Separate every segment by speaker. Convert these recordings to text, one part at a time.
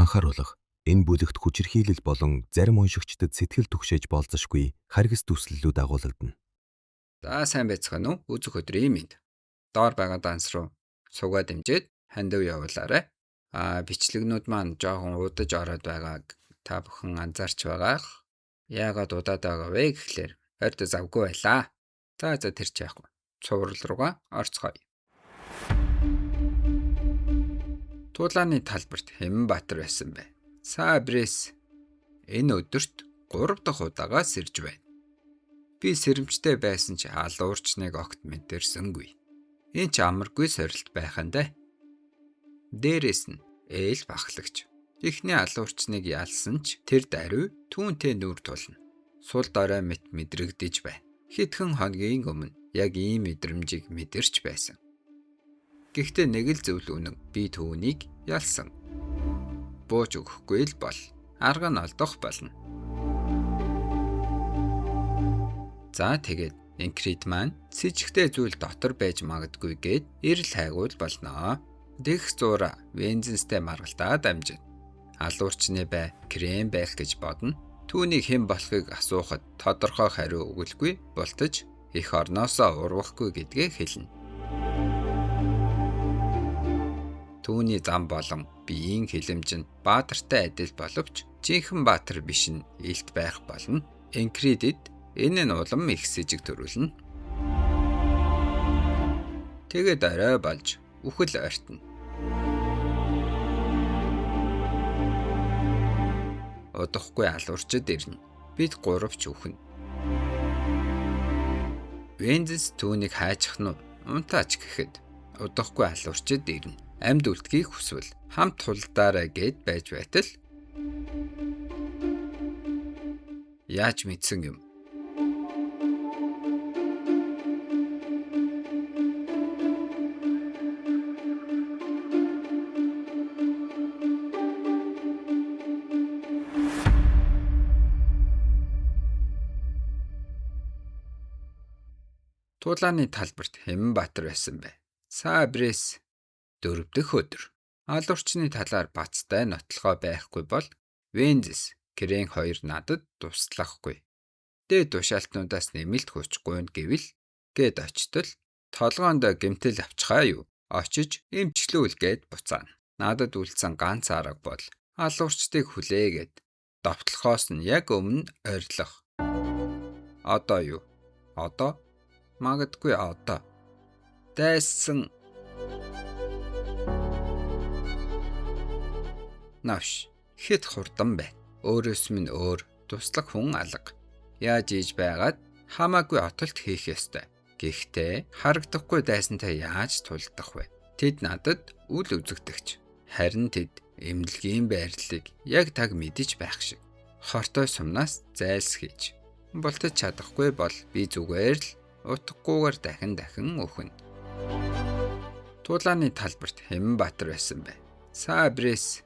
Speaker 1: анхааруулах. Энэ бүлэгт хүчирхийлэл болон зарим уншигчдад сэтгэл түгшээж болзошгүй харгас төслөлүүд агуулдана.
Speaker 2: За сайн байцгаана уу? Үзэх өдрийн мэнд. Доор байгаа данс руу суугаад дэмжиж хандив явуулаарай. Бичлэгнүүд маань жоохон удаж ороод байгааг та бүхэн анзаарч байгаах. Яагаад удаад байгаа вэ гэхлээр ойрт завгүй байлаа. За тэр ч яахгүй. Цуврал руугаа орцгоё. Туулааны талбарт Хэмбатар байсан бай. Сабрис энэ өдөрт 3 дахь удаага сэрж байна. Би сэрэмжтэй байсан ч алуурчныг огт мэдэрсэнгүй. Энэ ч амаргүй сорилт байхандаа. Дээрээс нь ээл бахлагч. Эхний алуурчныг ялсан ч тэр даруй түүнтэй нүр тулна. Сул дорой мэт мэдрэгдэж байна. Хэдхэн хоногийн өмнө яг ийм мэдрэмжийг мэдэрч байсан. Гэхдээ нэг л зөвл үнэн би түүнийг ялсан. Бууж өгөхгүй л бол арга нь олдох болно. За тэгээд Инкрит маань сэжигтэй зүйл дотор байж магадгүй гэд эрэл хайгуул болноо. Дэх зуура бензинстэй маргалтаад амжид. Алуурчны бай крем байх гэж бодно. Түүнийг хэн болохыг асуухад тодорхой хариу өгөлгүй болтож их орноосоо урвахгүй гэдгээ хэлнэ. Түүний зам болон биеийн хилэмж нь баатартай адил боловч жинхэнэ баатар биш нь илт байх болно. Инкридэд энэ нь улам их сэжиг төрүүлнэ. Тэгээд орой болж үхэл ойртно. Удахгүй алуурчид ирнэ. Бид гуравч үхнэ. Вензис түүнийг хайчих нь унтаач гэхэд удахгүй алуурчид ирнэ. Амьд үлдгийг хүсвэл хамт тулдаарай гэд байж байтал яаж мэдсэн юм? Туулааны талбарт Хэмбатар байсан бай. Сабрис 4 дахь өдөр. Алуурчны талаар бацтай нотлохоо байхгүй бол Вензис Крен 2 надад туслахгүй. Дээд тушаалтнуудаас нэмэлт хүч гуйна гэвэл гээд очтол толгоонд гэмтэл авчихаа юу? Очиж эмчлүүл гээд буцаана. Надад үлдсэн ганц арга бол алуурчдыг хүлээгээд довтлохоос нь яг өмнө ойрлох. Одоо юу? Одоо магадгүй одоо дайсан навш хэд хурдан бай. Өөрөөс минь өөр туслах хүн алга. Яаж ийж байгаад хамаагүй отолт хийх ёстой. Гэхдээ харагдахгүй дайсантай яаж тулдах вэ? Тэд надад үл үзэгдэгч. Харин тэд эмнэлгийн байрлалыг яг таг мэдэж байх шиг. Хортой сумнаас зайлсхийж. Бултаж чадахгүй бол би зүгээр л утгагүйгээр дахин өхнө. Туулааны талбарт Хэмбатар байсан бай. Сабрис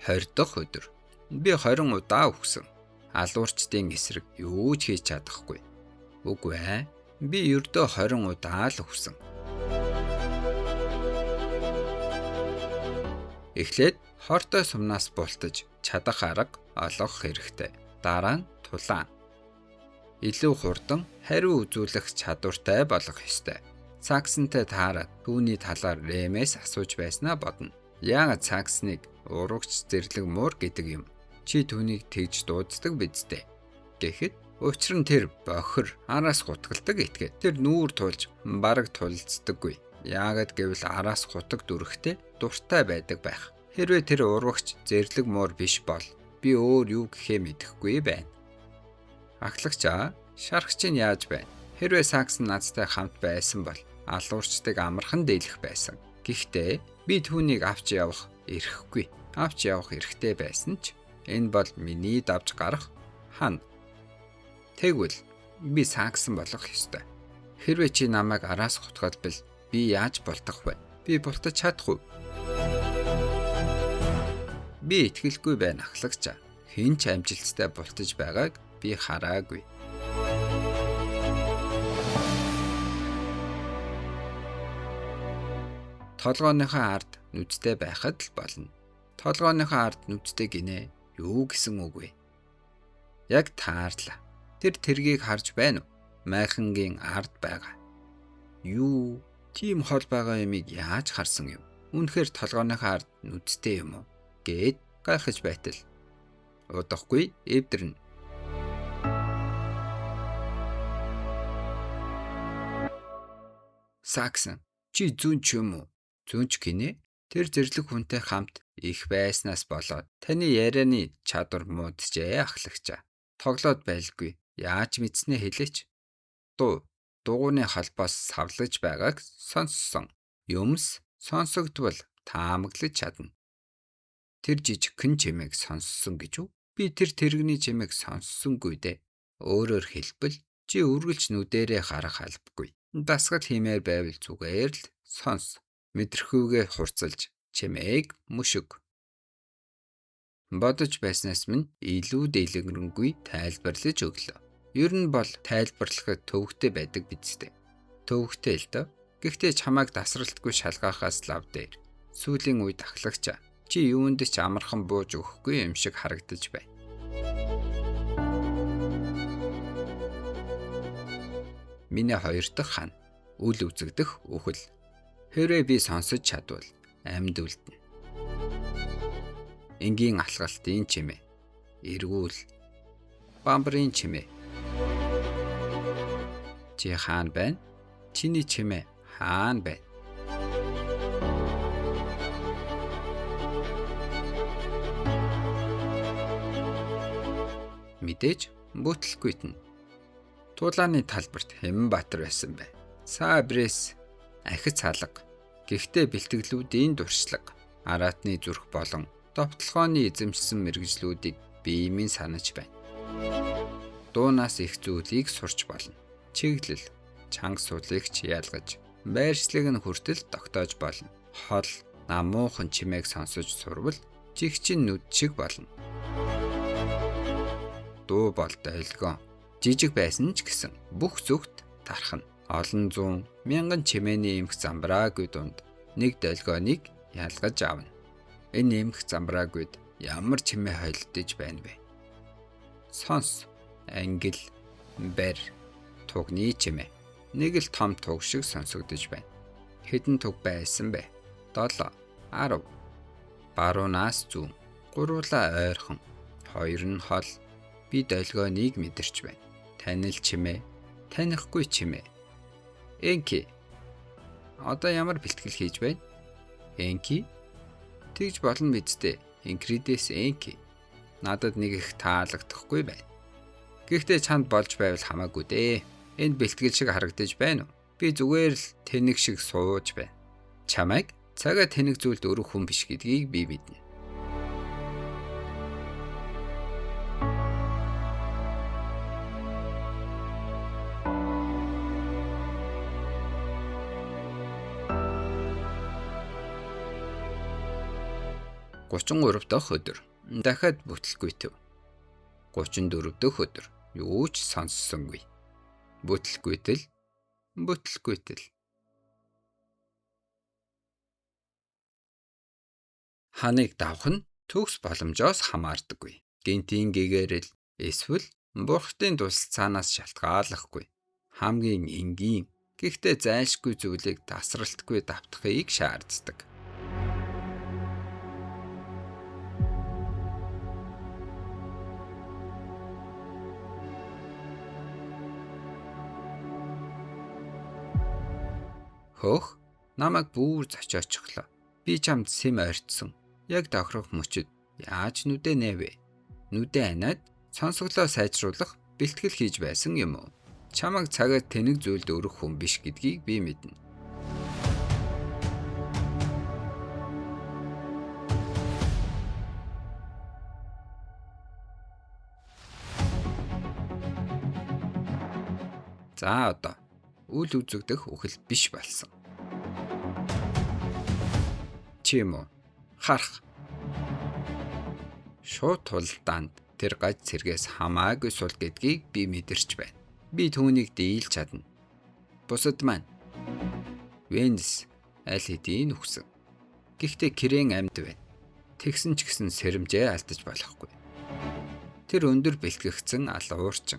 Speaker 2: 20 дахь өдөр. Би 20 удаа үхсэн. Алуурчдын эсрэг юу ч хийж чадахгүй. Үгүй ээ. Би ердөө 20 удаа л үхсэн. Эхлээд хортой сумнаас бултаж чадах арга олох хэрэгтэй. Дараа нь тулаан. Илүү хурдан хариу үзүүлэх чадвартай болох ёстой. Саксантай таараад түүний талаар Рэмээс асууж байснаа бодно. Яагаад саксныг урагч зэрлэг муур гэдэг юм? Чи түүнийг тэгж дууддаг биз дээ. Гэхэд учир нь тэр бохир араас гутгалдаг этгээд тэр нүүр тулж бараг тулцдаггүй. Яагаад гэвэл араас гутаг дүрхтэй дуртай байдаг байх. Хэрвээ тэр урагч зэрлэг муур биш бол би өөр юу гэхээ мэдэхгүй байна. Ахлагчаа шархч нь яаж байна? Хэрвээ сакс надтай хамт байсан бол алуурчдыг амархан дийлэх байсан. Гэхдээ би түүнийг авч явах эрхгүй. Авч явах эрхтэй байсан ч энэ бол миний давж гарах хан. Тэгвэл би саксан болох ёстой. Хэрвээ чи намайг араас гутгалбал би яаж бултах вэ? Би бултаж чадахгүй. Би итгэлгүй байна ахлагчаа. Хэн ч амжилттай бултаж байгааг би хараагүй. Толгооныхоо ард нүдтэй байхад л болно. Толгойнхоо ард нүдтэй гинэ. Юу гэсэн үг вэ? Яг таарлаа. Тэр тэргийг харж байна уу? Майхангийн ард байгаа. Юу? Тийм хол байгаа юмыг яаж харсан юм? Үнэхээр толгойнхоо ард нүдтэй юм уу? Гээд гайхаж байтал. Удахгүй эвдэрнэ. Саксон, чи зүүн ч юм уу? Зүүн ч гинэ? Тэр зэрлэг хүнтэй хамт их байснаас болоод таны ярианы чадвар мууджээ ахлагчаа. Тоглоод байлгүй. Яаж мэдснэ хэлээч. Дугууны холбоос савлаж байгааг сонссон. Юмс сонсогдвол таамаглаж чадна. Тэр жижигхэн чимээг сонссон гэж үү? Би тэр тэрэгний чимээг сонссонгүй дээ. Өөрөөр хэлбэл чи үргэлж нүдэрээ харах албагүй. Дасгал хиймээр байвал зүгээр л сонс. Мэдрэхүйгээ хурцлж чимээг мөшөг. Бодож байснаас минь илүү дэлгэрэнгүй тайлбарлаж өглөө. Ер нь бол тайлбарлахад төвөгтэй байдаг бидтэй. Төвөгтэй л дөө. Гэхдээ чамайг дасралтгүй шалгаахаас лав дээр. Сүүлийн үед ахлагчаа. Чи юунд ч амархан бууж өгөхгүй юм шиг харагдаж байна. Миний хоёр дахь хан. Үл үзэгдэх үхэл. Хэрвээ би сонсож чадвал амьд үлдэнэ. Энгийн алхалтын чимээ. Эргүүл. Бамбарын чимээ. Чи хаана байна? Чиний чимээ хаана байна? Мэдээж бүтлгүйт нь. Туулааны талбарт Хэмбатар байсан бай. Сабрес ахиц халга. Гэхдээ бэлтгэлүүдийн дуршлаг, араатны зүрх болон довтлохооны эзэмшсэн мэрэгжлүүдийг биемийн санаж байна. Дуунаас их зүйлийг сурч болно. Чиглэл, чанга суулгч ялгаж, байршлыг нь хүртэл тогтоож болно. Хол, намуухан чимээг сонсож сурвал жигчин нүд шиг болно. Дуу бол долгион. Жижиг байсан ч гэсэн бүх зүгт тархна. Олон зуун, мянган чимээний эмх замбраагүй дунд нэг долгионыг ялгаж авна. Энэ эмх замбраагүйд ямар чимээ хойлдож байна вэ? Сонс, ангил, бэр, тугны чимээ. Нэг л том туг шиг сонсогдож байна. Хэдэн туг байсан бэ? 7, 10. Баруунаас зүүн, гуруула ойрхон, хоёр нь хол. Би долгионыг мэдэрч байна. Танил чимээ, танихгүй чимээ. Энки. Одоо ямар бэлтгэл хийж байна? Энки. Тэгж болно бидтэй. Инкридес энки. Надад нэг их таалагдахгүй байна. Гэхдээ чанд болж байвал хамаагүй дээ. Энд бэлтгэл шиг харагдаж байна уу? Би зүгээр л тэнэг шиг сууж байна. Чамайг цагаа тэнэг зүйлд өрөх хүн биш гэдгийг би мэднэ. Гурван дахь өдөр. Дахиад бүтлгүйтэв. 34 дахь өдөр. Юу ч сонссонгүй. Бүтлгүйтэл. Ханыг давах нь төгс боломжоос хамаардаггүй. Гинтийн гэгэрэл эсвэл бурхтын тусалцаанаас шалтгааллахгүй. Хамгийн энгийн, гэхдээ зайлшгүй зүйлийг тасралтгүй давтахыг шаарддаг. Хөөх, намайг бүр зочиочихлоо. Би чамд сэм ойртсон. Яг тохирох мөчөд яаж нүдэ нээвэ? Нүдэ анаад сонсголоо сайжруулах бэлтгэл хийж байсан юм уу? Чамайг цагаад тэнэг зүйлд өрөх хүн биш гэдгийг би мэднэ. За одоо үл үзэгдэх үхэл биш болсон. Чи юм уу? Харах. Шууд тулдаанд тэр гаж цэргээс хамаагүй сул гэдгийг би мэдэрч байна. Би түүнийг дийлж чадна. Бусад маань Венс аль хэдийн үхсэн. Гэхдээ Кирен амьд байна. Тэгсэн ч гэсэн сэрэмжээ алдаж болохгүй. Тэр өндөр бэлтгэгдсэн алуурчин.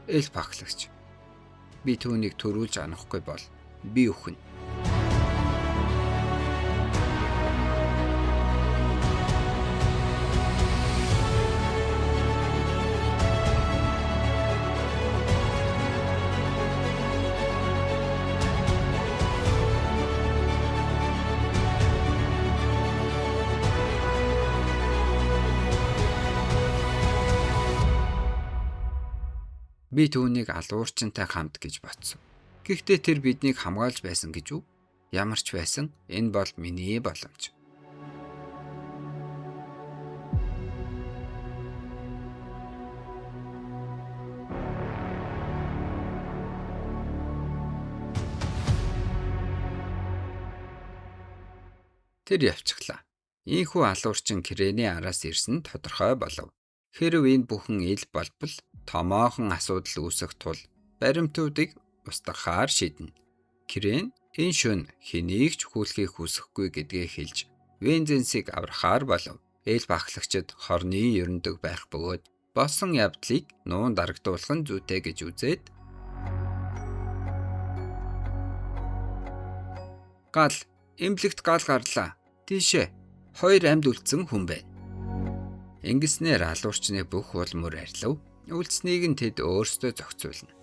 Speaker 2: Эльф ахлагч. Би түүнийг төрүүлж анахгүй бол би өхнө. Би түүнийг алуурчинтай хамт гэж бодсон. Гэхдээ тэр биднийг хамгаалж байсан гэж үү? Ямар ч байсан, энэ бол миний боломж. Тэр явчихлаа. Ийхүү алуурчин Кирэний араас ирсэн нь тодорхой болов. Хэрв энэ бүхэн ил болбол томоохон асуудал үүсэх тул баримтуудыг устгахаар шийднэ. Кирэн энэ шөнө хэнийг ч хүлхийг хүсэхгүй гэдгээ хэлж Вензенсийг аврахаар болов. Эльф ахлагчид хорны ерөндөг байх бөгөөд болсон явдлыг нуун дарагдуулах нь зүйтэй гэж үзээд гал эмнэлэгт гал гарлаа. Тийшээ 2 амьд үлдсэн хүн байна. Ингэснээр алуурчны бүх улмөр арилав. Үлдснийг нь тэд өөрсдөө зохицуулна.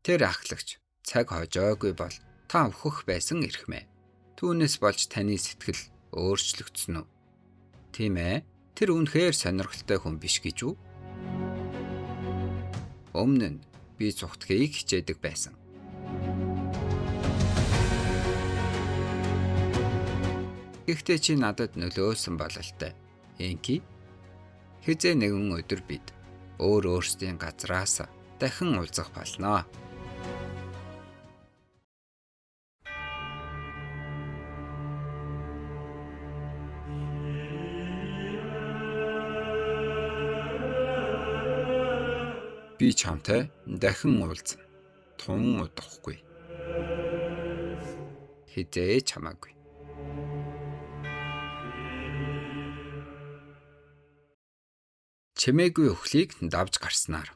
Speaker 2: Тэр ахлагч цаг хожоогүй бол та өвхөх байсан эрхмээ. Түүнээс болж таны сэтгэл өөрчлөгдсөн үү? Тийм ээ. Тэр үнэхээр сонирхолтой хүн биш гэж үү? Өмнө нь би цухтгийг хичээдэг байсан. Гэхдээ чи надад нөлөөсөн бололтой. Энки хэзээ нэгэн өдөр бид өөрсдийн газраас дахин уулзах болно. Би чамтай дахин уулзна. Тун удахгүй. Хэзээ чамаагүй. Чимээгүй өхлийг давж гарснаар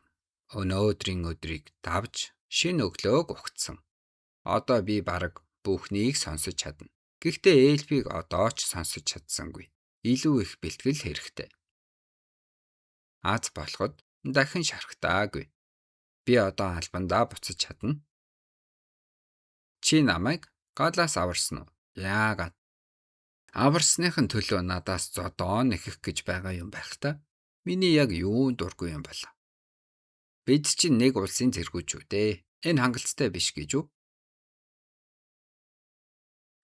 Speaker 2: өнөөдрийн өдрийг давж шинэ өглөөг ухацсан. Одоо би бараг бүхнийг сонсож чадна. Гэхдээ эльфийг одоо ч сонсож чадсангүй. Илүү их бэлтгэл хэрэгтэй. Аз болоход дахин шархтаагүй. Би одоо албандаа буцаж чадна. Чи намайг галаас аварсан уу? Яагаад? Аварсныхын төлөө надаас зодоо нэхэх гэж байгаа юм байх та. Миний яг юунд дургүй юм бол. Бид чинь нэг улсын зэргүүчүүд ээ. Энэ хангалттай биш гэж үү?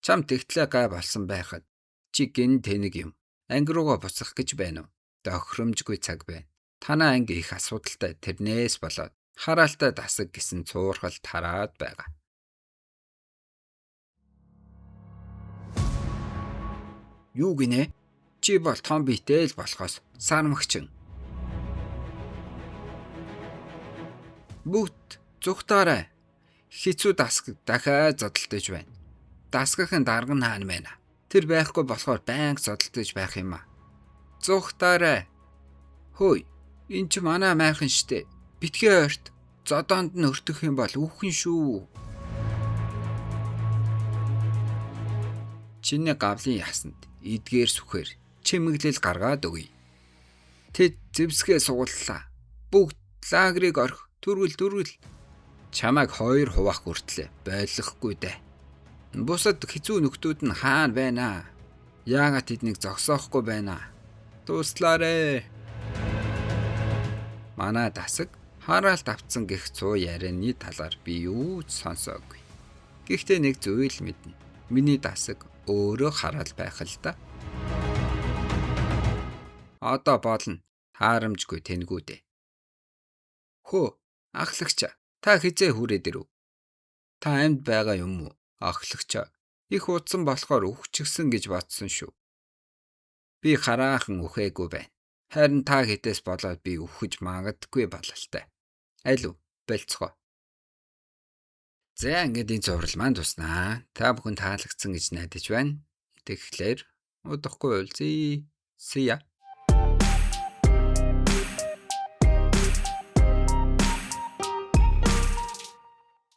Speaker 2: Чам тэгтлээ гай болсон байхад чи гин тэнэг юм. Анги руугаа буцах гэж байна уу? Тохиромжгүй цаг байна. Танаа анги их асуудалтай тэрнээс болоод хараалтай дасаг гэсэн цуурхал тараад байгаа. Юу гинэ? Чи бол том биетэй л болохоос сармагчин. Бүгд зүхтаарай. Хэцүү дасгаг дахиад зодтолтож байна. Дасгахын дарга нь хаана байна? Тэр байхгүй болохоор байнга зодтолтож байх юм аа. Зүхтаарай. Хөөе, энэ ч манай майхан штэ. Битгий ойрт зодоонд нь өртөх юм бол үхэн шүү. Чиний гавлын ясанд эдгээр сүхээр чимэглэл гаргаад өгье. Тэд зэвсгээ сугууллаа. Бүгд лагерыг орхи. Түргэл. Чамайг 2 хуваах хүртлээ байлгахгүй дээ. Бусад хэцүү нөхдүүд нь хаана байна? Яагаад тэднийг зогсоохгүй байна? Туслаарэ. Манай дасаг хараалт авцсан гэх цуу ярианы талаар би юу ч сонсоогүй. Гэхдээ нэг зүйл мэднэ. Миний дасаг өөрөө хараал байх л да. Одоо болно. Хаарамжгүй тэнгүүдээ. Хөө, ахлагч, та хизээ хүрээд ирв. Та амьд байгаа юм уу? Ахлагч, их удсан болохоор үхчихсэн гэж бодсон шүү. Би хараахан үхээгүй байна. Харин та хэдээс болоод би өвхөж магадгүй бололтой. Аль үү? Болцгоо. За ингээд энэ зурвал маань туснаа. Та бүхэн таалагдсан гэж найдаж байна. Тэгэхээр удахгүй уулзъя. See ya.